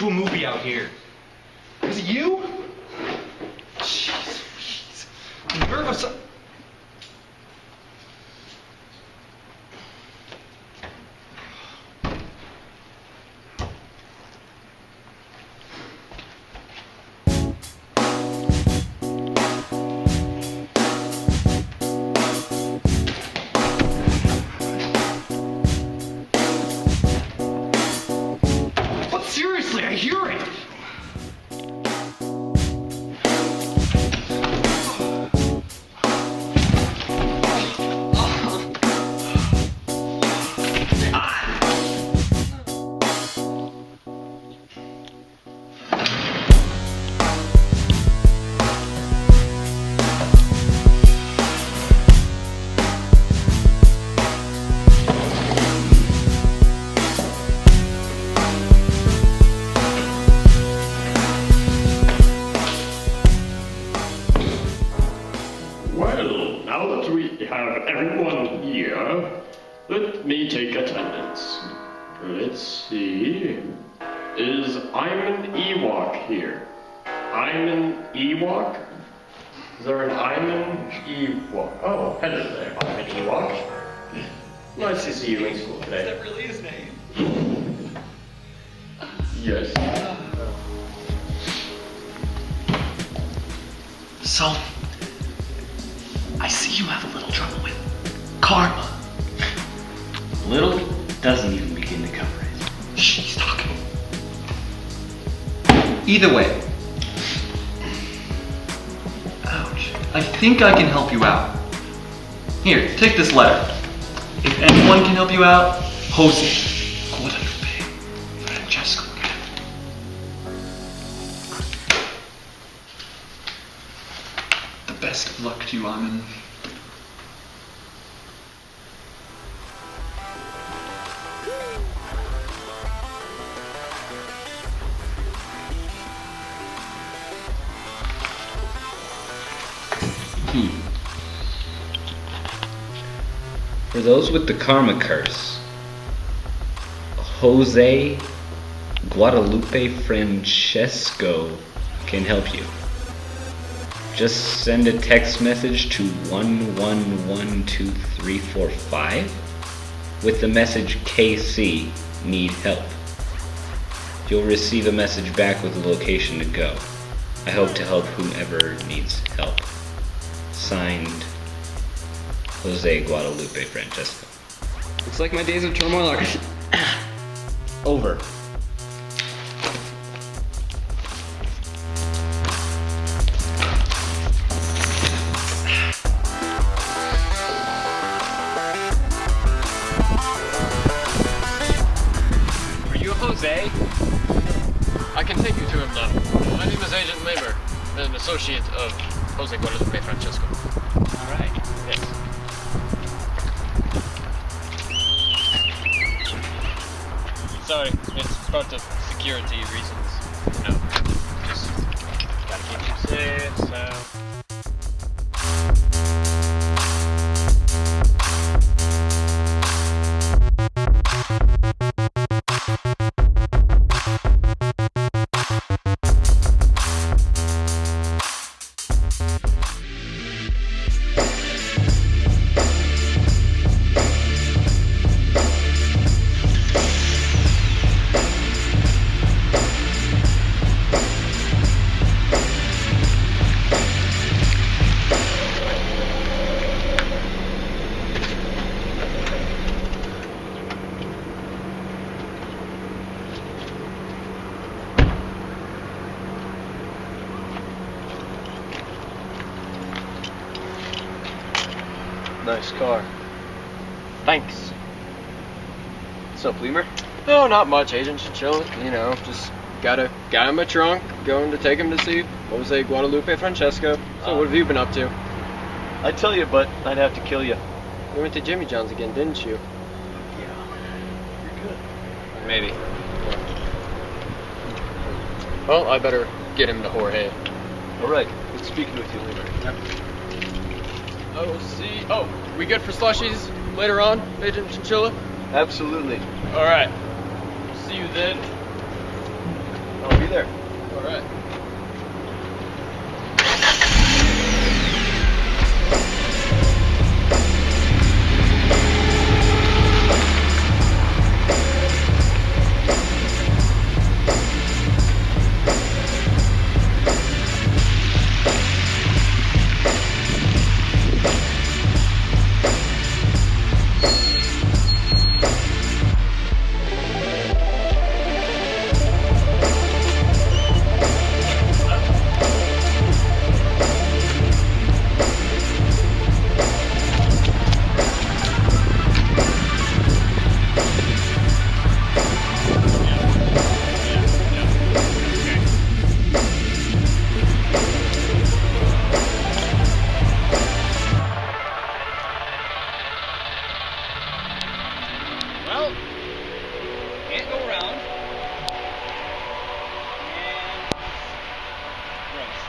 to a movie out here. Was it you? Jeez. I'm nervous. Seriously, I hear it! Well, now that we have everyone here, let me take attendance. Let's see. Is Iman E here? Iman E? Is there an Iman E? Oh, hello there, Iman E. Nice to see you in school today. Is that really his name? Yes. So, I see you have a little trouble with karma. Little doesn't even begin to cover it. Shh, he's talking. Either way. Ouch. I think I can help you out. Here, take this letter. If anyone can help you out, José Guadeloupe Franchesco. The best of luck to you, Iman. For those with the karma curse, José Guadeloupe Franchesco can help you. Just send a text message to 111235 with the message KC, need help. You'll receive a message back with the location to go. I hope to help whomever needs help. Signed, José Guadeloupe Franchesco. Looks like my days of turmoil are over. Are you Jose? I can take you to him now. My name is Agent Labor, an associate of José Guadeloupe Franchesco. Alright. Yes. Sorry, it's part of security reasons. You know, just gotta keep you safe, so... Nice car. Thanks. What's up, Lemur? No, not much, Agent Chinchilla. You know, just got a guy in my trunk, going to take him to see José Guadeloupe Franchesco. So what have you been up to? I'd tell you, but I'd have to kill you. You went to Jimmy John's again, didn't you? Yeah. You're good. Maybe. Well, I better get him to Jorge. Alright, good speaking with you, Lemur. Oh, see. Oh, we good for slushies later on, Agent Chinchilla? Absolutely. All right. See you then. there. All right. Well, can't go around. And gross.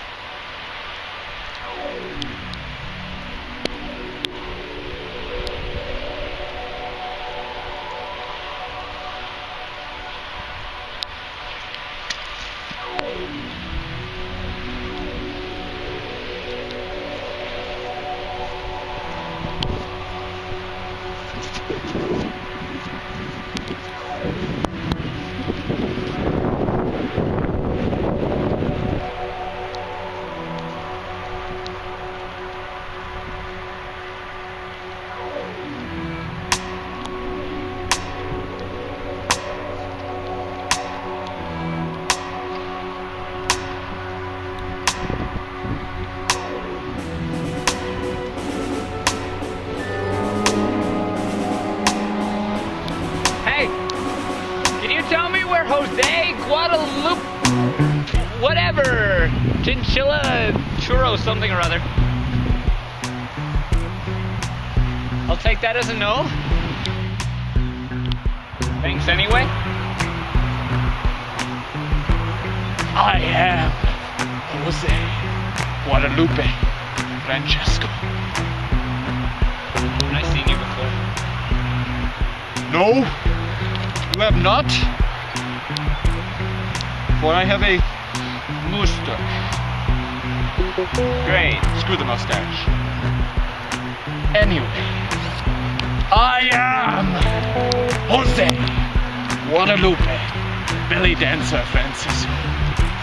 Hey, can you tell me where José Guadeloupe, whatever, chinchilla churro something or other? I'll take that as a no. Thanks anyway. I am José Guadeloupe Franchesco. Have I seen you before? No, you have not. For I have a mustache. Great. Screw the mustache. Anyway, I am José Guadeloupe belly dancer Francisco.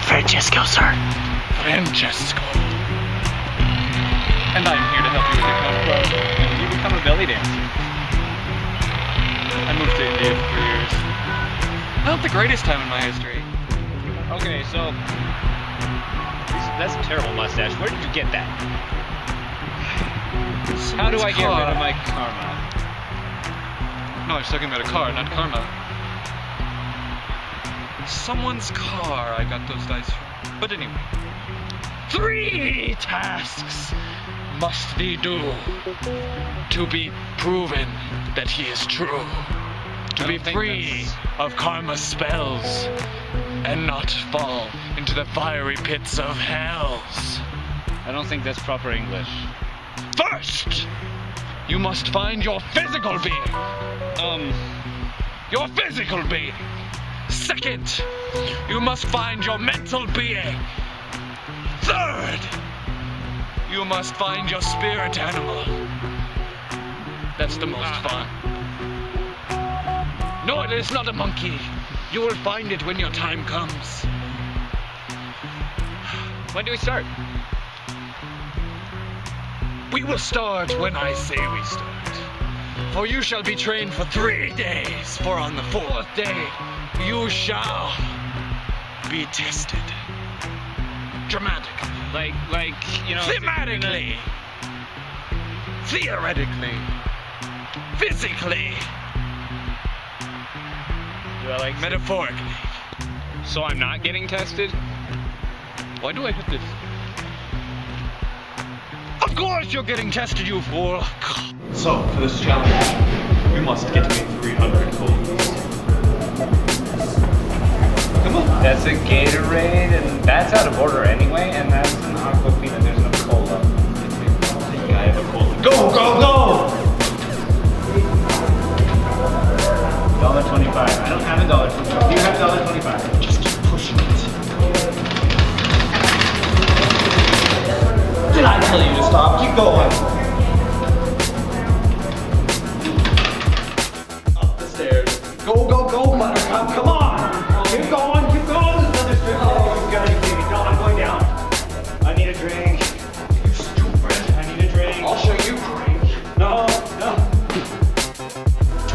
Francesco, sir. Francesco. And I'm here to help you with your conquest. When did you become a belly dancer? I moved to India for 3 years. Not the greatest time in my history. Okay, so that's a terrible mustache. Where did you get that? How do I get rid of my karma? No, I was talking about a car, not karma. Someone's car I got those dice from. But anyway. 3 tasks must he do to be proven that he is true. To be free of karma spells and not fall into the fiery pits of hells. I don't think that's proper English. First, you must find your physical being. Your physical being. Second, you must find your mental being. Third, you must find your spirit animal. That's the most fun. No, it is not a monkey. You will find it when your time comes. When do we start? We will start when I say we start. For you shall be trained for 3 days, for on the 4th day you shall be tested. Dramatically. Like, you know... Thematically. Theoretically. Physically. Do I like... Metaphorically. So I'm not getting tested? Why do I hit this? Of course you're getting tested, you fool. So, for this challenge, you must get me 300 coins. Come on. That's a Gatorade, and that's out of order anyway, and that's an Aquafina. There's no cola. I have a cola. Go, go, go! $1.25. I don't have $1.25. You have $1.25. Just keep pushing it. keep going. Up the stairs. Go, go, go, Buttercup, come on! Keep going, keep going! There's another strip. Oh, you gotta be. No, I'm going down. I need a drink. You stupid. I need a drink. I'll show you drink. No, no.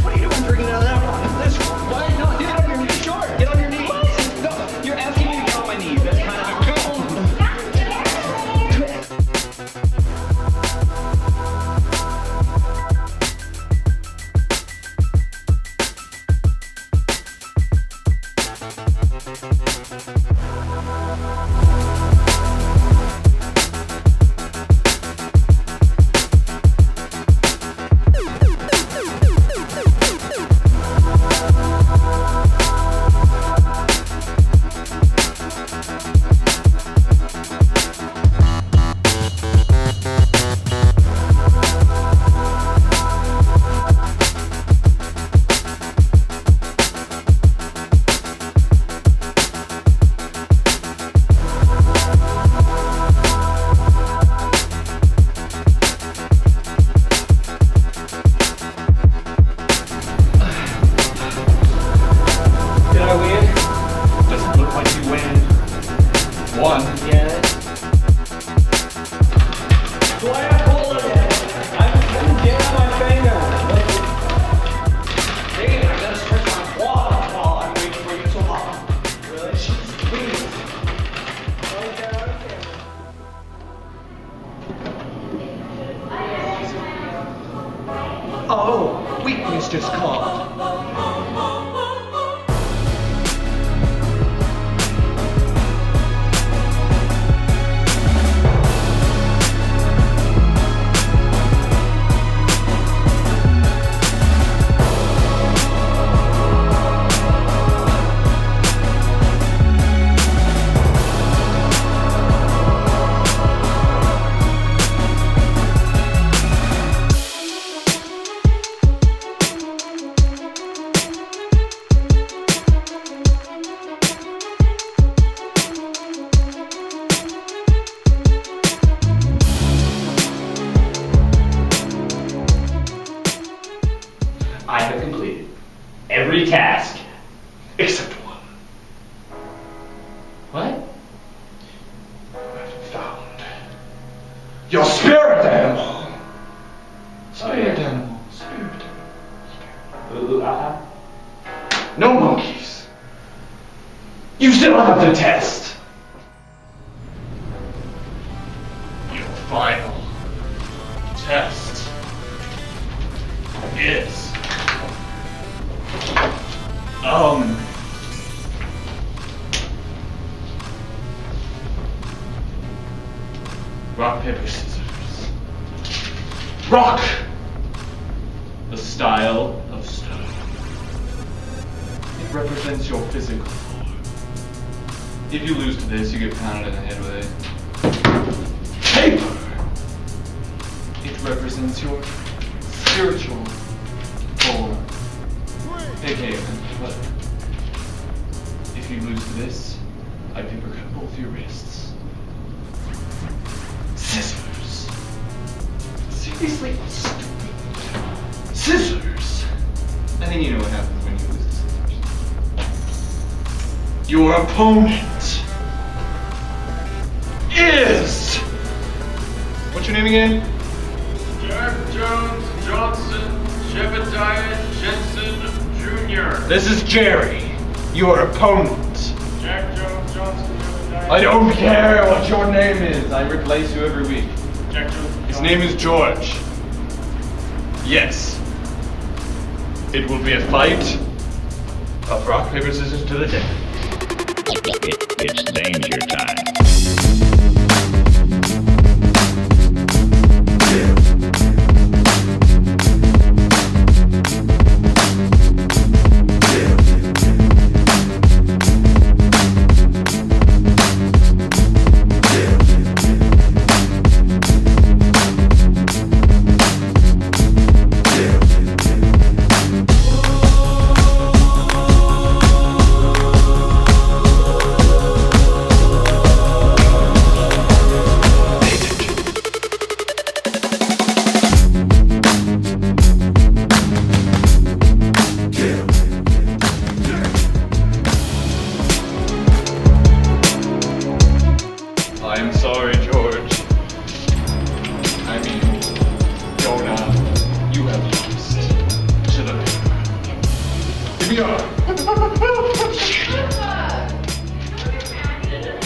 What are you doing drinking out of that one? This one. Why? No, get on your knees. Sure, get on your knees. No, you're asking me to get on my knees. That's kind of a cool. Oh, weakness just called. I have completed every task except one. What? I've found your spirit animal. Spirit animal. Spirit animal. No monkeys. You still have the test. Your final test is rock, paper, scissors. Rock! The style of stone. It represents your physical form. If you lose to this, you get pounded in the head with it. Paper! It represents your spiritual form. AKA mental leather. If you lose to this, I paper cut both your wrists. Scissors. Seriously? Stupid. Scissors. I think you know what happens when you lose to scissors. Your opponent is... What's your name again? Jack Jones Johnson Jebediah Jensen Jr. This is Jerry, your opponent. Jack Jones Johnson Jebediah. I don't care what your name is. I replace you every week. Jack Jones. His name is George. Yes. It will be a fight of rock, paper, scissors to the death. It's danger time.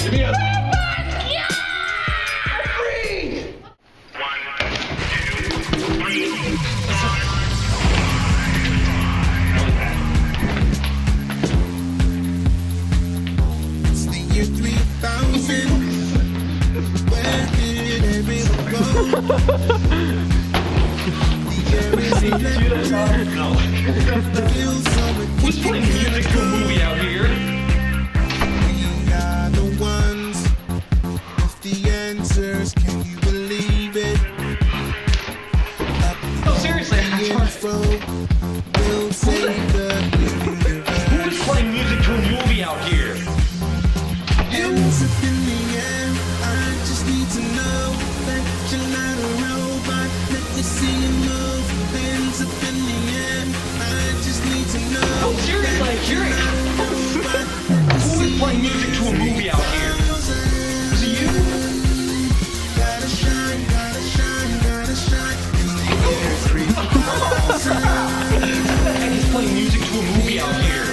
Give me a... It's the year 3000. Where did everyone go? The air is electric. Feels so Who's playing music to a movie out here? We are the ones with the answers. Can you believe it? Oh, seriously, The info will save the universe. who is playing music to a movie out here? Hands up in the air. I just need to know that you're not a robot. Let me see you move. Hands up in the air. I just need to know. Oh, seriously, I'm curious. Who is playing music to a movie out here? Is it you? Gotta shine, gotta shine, gotta shine. And he's playing music to a movie out here.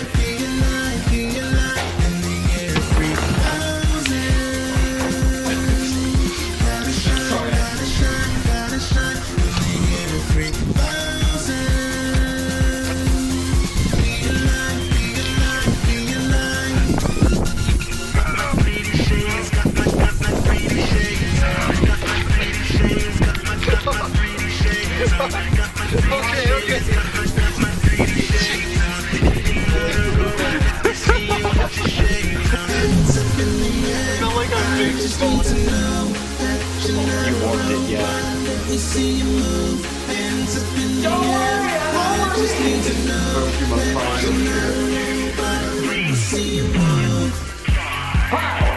Hi,